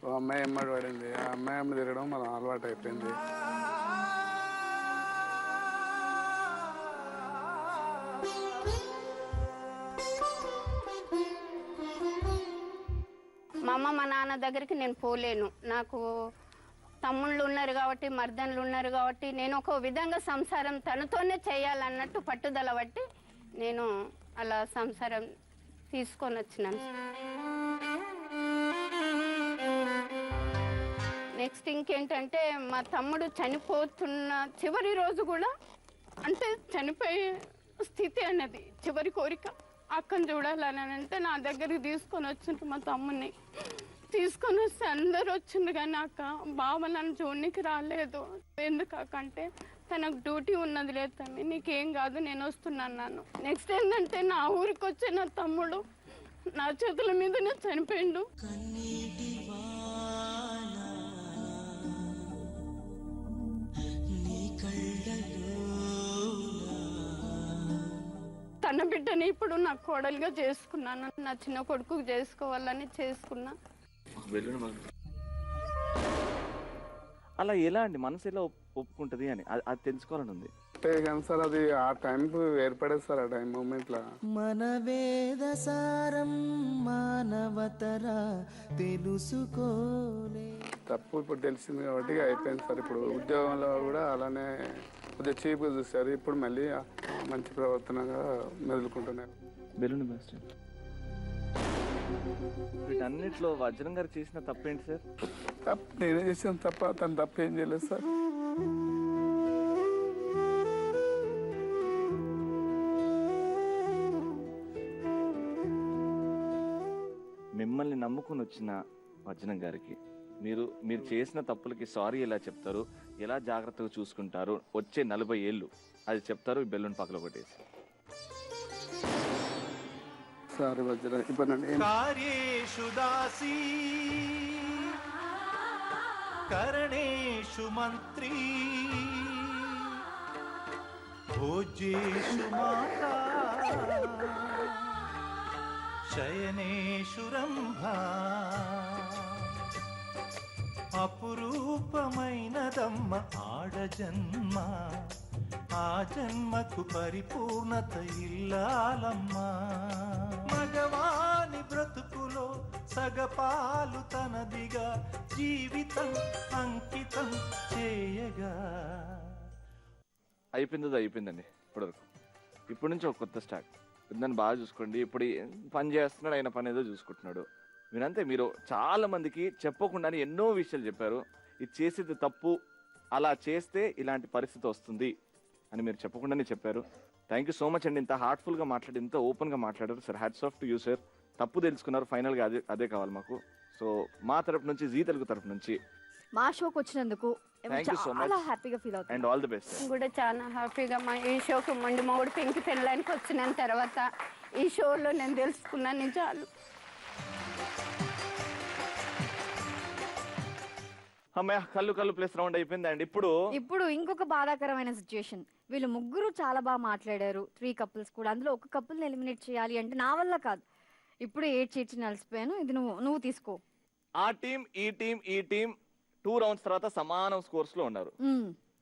ఓ అమ్మాయి అమ్మడి పడింది, ఆ అమ్మాయి అమ్మ తిరగడం మన అలవాటు అయిపోయింది. మా అమ్మ మా నాన్న దగ్గరికి నేను పోలేను. నాకు తమ్ముళ్ళు ఉన్నారు కాబట్టి, మర్దన్లు ఉన్నారు కాబట్టి, నేను ఒక విధంగా సంసారం తనతోనే చేయాలన్నట్టు పట్టుదల బట్టి నేను అలా సంసారం తీసుకొని వచ్చినాను. నెక్స్ట్ ఇంకేంటంటే, మా తమ్ముడు చనిపోతున్న చివరి రోజు కూడా, అంటే చనిపోయే స్థితి అన్నది చివరి కోరిక, అక్కను చూడాలని అంటే నా దగ్గరికి తీసుకొని వచ్చిండ్రు. మా తమ్ముడిని తీసుకొని వస్తే అందరు వచ్చిండ్రు, కానీ అక్క బావ నన్ను చూడనికి రాలేదు. ఎందుకు అక్క అంటే, తనకు డ్యూటీ ఉన్నది లేదు తమ్మి, నీకేం కాదు నేను వస్తున్నాను నన్ను. నెక్స్ట్ ఏంటంటే, నా ఊరికి వచ్చే నా తమ్ముడు నా చేతుల మీదనే చనిపోయిండు. తన బిడ్డని ఇప్పుడు నా కోడలుగా చేసుకున్నాను. నా చిన్న కొడుకు చేసుకోవాలని చేసుకున్నా. అలా ఎలా అండి, మనసు ఎలా ఒప్పుకుంటది అని అది తెలుసుకోవాలని ఉంది. అంటే కానీ సార్ అది ఆ టైంకు ఏర్పడేది సార్, ఆ టైం మూమెంట్లో. మన వేద సారం మానవతర తెలుసుకోలే. తప్పు ఇప్పుడు తెలిసింది కాబట్టి అయిపోయింది సార్. ఇప్పుడు ఉద్యోగంలో కూడా అలానే కొద్దిగా చీప్గా చూస్తారు. ఇప్పుడు మళ్ళీ మంచి ప్రవర్తనగా మెదులుకుంటున్నారు. Balloon best. వీటన్నిటిలో వజ్రం గారు చేసిన తప్పేంటి సార్? తప్పు నేనే చేసాను తప్ప, తను తప్పు ఏం చేయలేదు సార్. మిమ్మల్ని నమ్ముకుని వచ్చిన వజ్రం గారికి మీరు చేసిన తప్పులకి సారీ ఎలా చెప్తారు, ఎలా జాగ్రత్తగా చూసుకుంటారు వచ్చే 40 ఏళ్ళు అది చెప్తారు ఈ బెలూన్ పక్కన కొట్టేసి. సారీ వజ్ర, ఇప్పుడు కార్యేషు దాసీ కరణేషు మంత్రీ భోజ్యేషు మాతా శయనేషు రంభా అపురూపమైనదమ్మ ఆడజన్మ, ఆ జన్మకు పరిపూర్ణత ఇల్లాలమ్మా. మగవాని బ్రతుకులో సగపాలు తనదిగా జీవితం అంకితం చేయగా. అయిపోయిందండి ఇప్పటివరకు. ఇప్పటి నుంచి ఒక కొత్త స్టార్ట్. దాన్ని బాగా చూసుకోండి. ఇప్పుడు పని చేస్తున్నాడు, ఆయన పని ఏదో చూసుకుంటున్నాడు. మీరంతే, మీరు చాలా మందికి చెప్పకుండానే ఎన్నో విషయాలు చెప్పారు. ఇది చేసేది తప్పు, అలా చేస్తే ఇలాంటి పరిస్థితి వస్తుంది అని మీరు చెప్పకుండానే చెప్పారు. థ్యాంక్ యూ సో మచ్ అండి. ఇంత హార్ట్ఫుల్గా మాట్లాడి, ఇంత ఓపెన్గా మాట్లాడారు sir. Hats off to you sir. తప్పు తెలుసుకున్నారు, ఫైనల్గా అదే కావాలి మాకు. సో మా తరపు నుంచి, జీ తెలుగు తరపు నుంచి మా షోకి వచ్చినందుకు చాలా హ్యాపీగా ఫీల్ అవుతుంది. And all the best. కూడా చాలా హ్యాపీగా ఈ షోకి మొండి మొగుడు పెంకి పెళ్ళడానికి వచ్చిన తర్వాత ఈ షోలో నేను తెలుసుకున్నాను నిజాలు. అమ్మాయి కళ్ళు ప్లేస్ రౌండ్ అయిపోయింది. అండ్ ఇప్పుడు ఇంకొక బాధాకరమైన సిచ్యుయేషన్. వీళ్ళు ముగ్గురు చాలా బాగా మాట్లాడారు, 3 couples కూడా. అందులో ఒక కపుల్ని ఎలిమినేట్ చేయాలి అంటే నా వల్ల కాదు. ఇప్పుడు 8 చీచి నలిసిపోయాను. ఇది నువ్వు తీసుకో. ఆ టీం ఈ టీం 2 rounds తర్వాత సమానం స్కోర్స్ లో ఉన్నారు.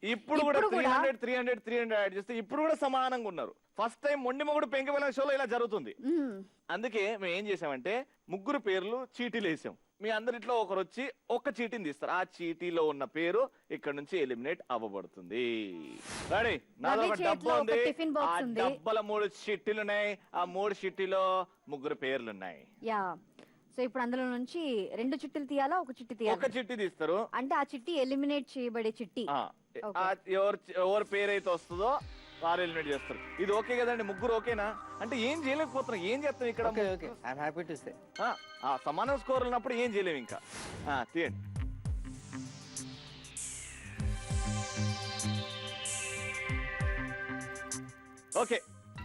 ఇప్పుడు కూడా 300 యాడ్ చేస్తే ఇప్పుడు కూడా సమానంగా ఉన్నారు. ఫస్ట్ టైం మొండి మొగుడు పెంకి వెళ్ళిన షోలో ఇలా జరుగుతుంది. అందుకే మేము ఏం చేసామంటే ముగ్గురు పేర్లు చీటీలు వేసాం. మీ అందరిట్లో ఒకరు వచ్చి ఒక చీటీని తీస్తారు. ఆ చీటీలో ఉన్న పేరు ఇక్కడ నుంచి ఎలిమినేట్ అవ్వబడుతుంది. రెడీ? నాదో ఒక డబ్బా ఉంది. ఆ డబ్బాల 3 చీటీలు ఉన్నాయి. ఆ 3 చీటీలో ముగ్గురు పేర్లు ఉన్నాయి. సో ఇప్పుడు అందులో నుంచి 2 చిట్టీలు తీయాలా, ఒక చిట్టి తీయాలా? ఒక చిట్టి తీస్తారు. అంటే ఆ చిట్టి ఎలిమినేట్ చేయబడే చిట్టి. ఎవరి పేరైతే వస్తుందో వారు ఎలిమినేట్ చేస్తారు. ఇది ఓకే కదండి? ముగ్గురు ఓకేనా? అంటే ఏం చేయలేకపోతున్నాం, ఏం చేస్తాం ఇక్కడ? సమానం స్కోర్ ఉన్నప్పుడు ఏం చేయలేము ఇంకా. తీయండి. ఓకే,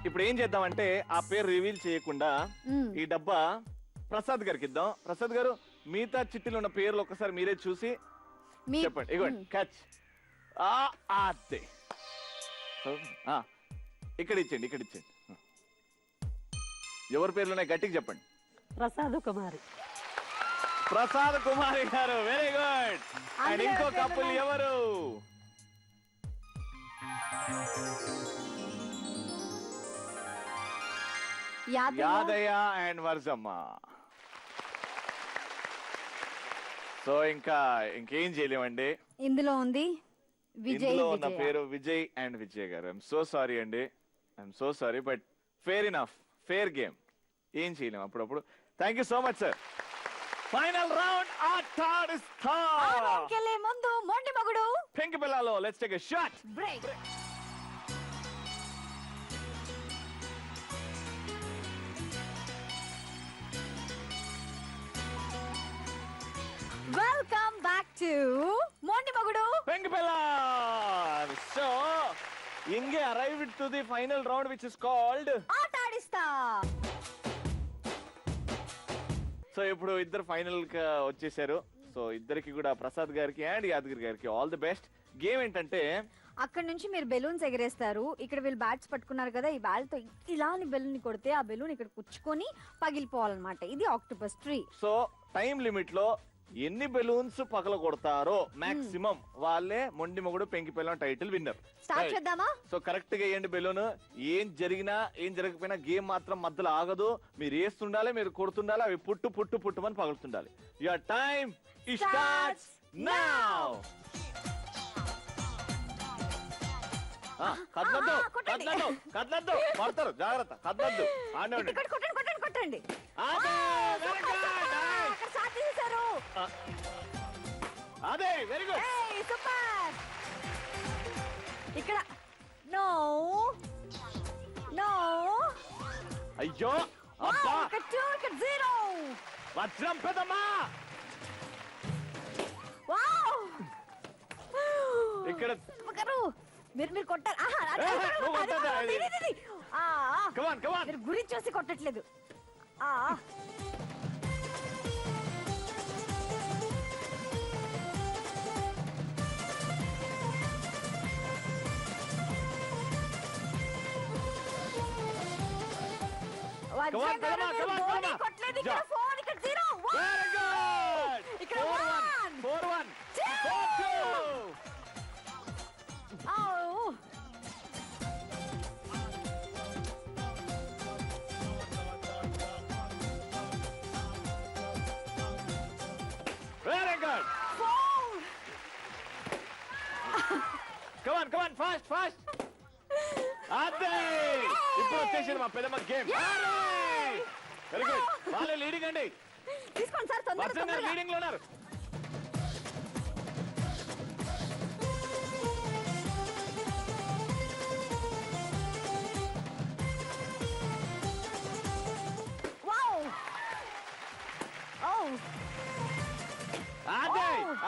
ఇప్పుడు ఏం చేద్దామంటే ఆ పేరు రివీల్ చేయకుండా ఈ డబ్బా ప్రసాద్ గారికి ఇద్దాం. ప్రసాద్ గారు, మిగతా చిట్టీలో ఉన్న పేర్లు ఒక్కసారి మీరే చూసి చెప్పండి. ఇగోండి, క్యాచ్. అదే ఇక్కడ ఇచ్చేయండి, ఇక్కడ ఇచ్చేయండి. ఎవరి పేర్లు ఉన్నాయి గట్టిగా చెప్పండి. ప్రసాద్ కుమారి. ప్రసాద్ కుమారి గారు, వెరీ గుడ్. అండ్ ఇంకో కపుల్ ఎవరు? యాదయ్య అండ్ వర్జమ్మ. సో ఇంకేం చేయలేమండి. ఇందులో ఉంది విజయ్. ఇందులో ఉన్న పేరు Vijay and Vijay garu. I'm so sorry అండి, I'm so sorry, but fair enough, fair game. ఏం చేయలేము అప్పుడప్పుడు. Thank you so much sir. Final round ఆటాడిస్తా. ముందు మొండి మగుడు పెంకి పిల్లలో let's take a shot. Break. Welcome back to Mondi మగుడు Penki Pilla. So ఇంగే arrived to the final round which is called ఆటాడిస్తా. సో ఇప్పుడు ఇద్దరు ఫైనల్ గా వచ్చేసారు. సో ఇద్దరికి కూడా ప్రసాద్ గారికి అండ్ యాదగిరి గారికి ఆల్ ది బెస్ట్. గేమ్ ఏంటంటే అక్కడ నుంచి మీరు బెలూన్స్ ఎగరేస్తారు. ఇక్కడ వీళ్ళు బ్యాట్స్ పట్టుకున్నారు కదా, ఈ బ్యాట్ తో ఇలాని బెలూన్ ని కొడితే ఆ బెలూన్ ఇక్కడ కుచ్చుకొని పగిలిపోవాలన్నమాట. ఇది octopus tree. So time limit లో ఎన్ని బెలూన్స్ పగల కొడతారో మాక్సిమం వాళ్ళే మొండి Mogudu Penki Pillam title winner. Start చేద్దామా? సో కరెక్ట్ గా వేయండి బెలూన్. ఏం జరిగినా ఏం జరగకపోయినా గేమ్ మాత్రం మధ్యలో ఆగదు. మీరు వేస్తుండాలి, మీరు కొడుతుండాలి, అవి పుట్టు పుట్టు పుట్టుమని పగులుతుండాలి. Your time starts now. కదలద్దు, కదలద్దు, కదలద్దు, పడతారు, జాగ్రత్త, కదలద్దు. ఆడండి, కొట్టండి. అదే వెరీ గుడ్. సూపర్. ఇక్కడ నో నో. అయ్యో అబ్బా, ఇక్కడ 2, ఇక్కడ 0. వజ్రం పెదమ్మా. వావ్. ఇక్కడ మీరు కొట్టారు. మీరు గురి చూసి కొట్టట్లేదు. కొట్టలేదు. ఇక్కడ 4, ఇక్కడ 0. Very good. ఇక్కడ 4-1. Very good. Come on, fast. అదే ఇప్పుడు వచ్చేసింది మా పెద్దమ్మ గేమ్. Very good. వాళ్ళే లీడింగ్ అండి. తీసుకోండి సార్, తొందరగా లీడింగ్ లో ఉన్నారు.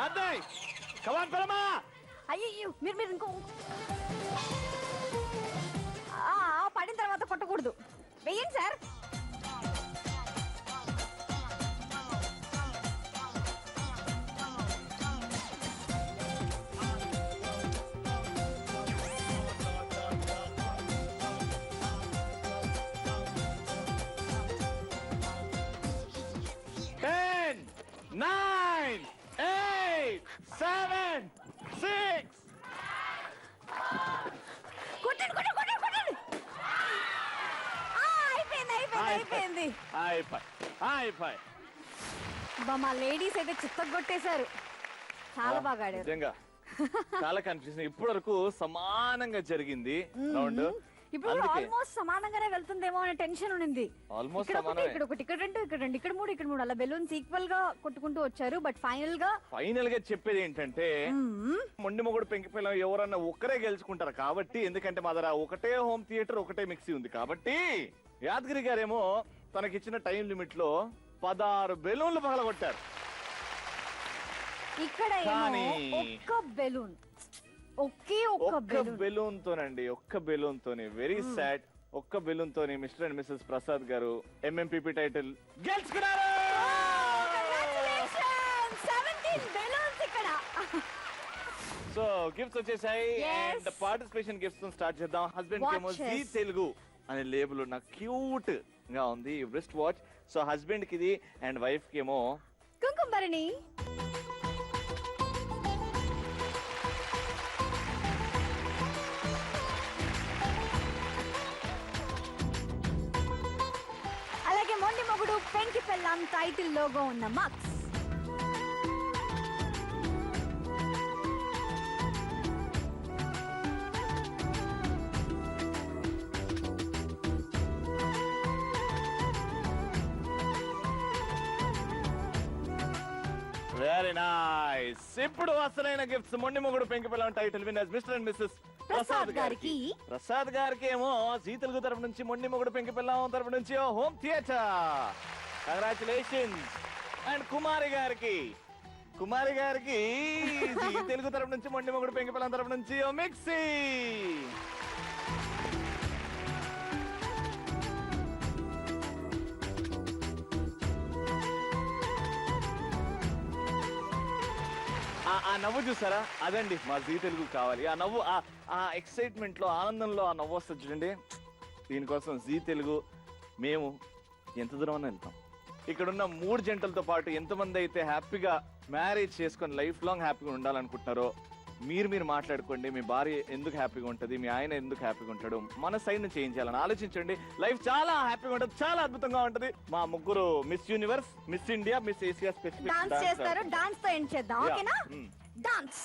అదే కమాన్ పెద్దమ్మ. అయ్యో మీరు ఇంకో పడిన తర్వాత కొట్టకూడదు. వెయ్యండి సార్. మా లేడీస్ అయితే చిత్తగొట్టేశారు. చాలా బాగా ఆడారు. నిజంగా చాలా కన్ఫ్యూజన్. ఇప్పటి వరకు సమానంగా జరిగింది రౌండ్. ఇప్పుడు ఆల్మోస్ట్ సమానంగానే వెళ్తుందేమో అనే టెన్షన్ ఉంది. ఆల్మోస్ట్ ఇక్కడ ఒకటి, ఇక్కడ 2, ఇక్కడ 2, ఇక్కడ 3, ఇక్కడ 3 అలా బెలూన్స్ ఈక్వల్ గా కొట్టుకుంటూ వచ్చారు. బట్ ఫైనల్ గా చెప్పేది ఏంటంటే మొండి మొగుడు పెంకి పిల్లం ఎవరన్నా ఒక్కరే గెలుచుకుంటారు కాబట్టి, ఎందుకంటే మా దగ్గర ఒకటే హోమ్ థియేటర్, ఒకటే మిక్సీ ఉంది కాబట్టి, యాదగిరి గారేమో తనకిచ్చిన టైం లిమిట్ లో 16 బెలూన్లు పగలగొట్టారు. ఇక్కడ ఒక్క బెలూన్ ఒక్క బెలూన్ తోనండి, ఒక్క బెలూన్ తోని. Very sad. ఒక్క బెలూన్ తోని మిస్టర్ అండ్ మిస్సెస్ ప్రసాద్ గారు MMPP టైటిల్ గెలుచుకున్నారు. సో గిఫ్ట్స్ వచ్చేసాయి అండ్ పార్టిసిపేషన్ గిఫ్ట్స్ స్టార్ట్ చేద్దాం. హస్బెండ్ కేమో జీ తెలుగు అనే లేబుల్ ఉన్న క్యూట్ గా ఉంది రిస్ట్ వాచ్. సో హస్బెండ్ కి ఇది అండ్ వైఫ్ కేమో కుంకుమభరణి. అలాగే మొండి మొగుడు పెంకి పెళ్ళాం టైటిల్ లోగో ఉన్న మగ్స్. Very nice. ఇప్పుడు అసలైన gifts Mondi Mogudu Penki Pillam title winners mister and missus Prasad గారికి. ప్రసాద్ గారికి ఏమో జీ తెలుగు తరపు నుంచి, మొండి మొగుడు పెంకి పిల్లం తరపు నుంచి హోమ్ థియేటర్. కంగ్రాచులేషన్స్. అండ్ కుమారి గారికి జీ తెలుగు తరపు నుంచి, మొండి మొగుడు పెంకి పిల్లం తరపు నుంచి మిక్సీ. ఆ నవ్వు చూసారా, అదండి మా జీ తెలుగు కావాలి. ఆ నవ్వు, ఆ ఎక్సైట్మెంట్ లో, ఆనందంలో ఆ నవ్వు వస్తుంది చూడండి. దీనికోసం జీ తెలుగు మేము ఎంత దూరం అని వెళ్తాం. ఇక్కడున్న 3 జంటలతో పాటు ఎంతమంది అయితే హ్యాపీగా మ్యారేజ్ చేసుకొని లైఫ్ లాంగ్ హ్యాపీగా ఉండాలనుకుంటున్నారో మీరు మాట్లాడుకోండి. మీ భార్య ఎందుకు హ్యాపీగా ఉంటుంది, మీ ఆయన ఎందుకు హ్యాపీగా ఉంటాడు, మన సైడ్ నుంచి ఏం చేయాలని ఆలోచించండి. లైఫ్ చాలా హ్యాపీగా ఉంటుంది, చాలా అద్భుతంగా ఉంటుంది. మా ముగ్గురు miss universe, miss India, miss Asia specific dance చేస్తారు. డాన్స్ తో ఎండ్ చేద్దాం. ఓకేనా? డాన్స్.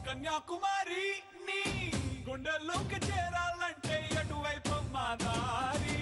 కన్యాకుమారి నీ గుండెల్లోకి చేరాలంటే ఎటువైపు మా దారి.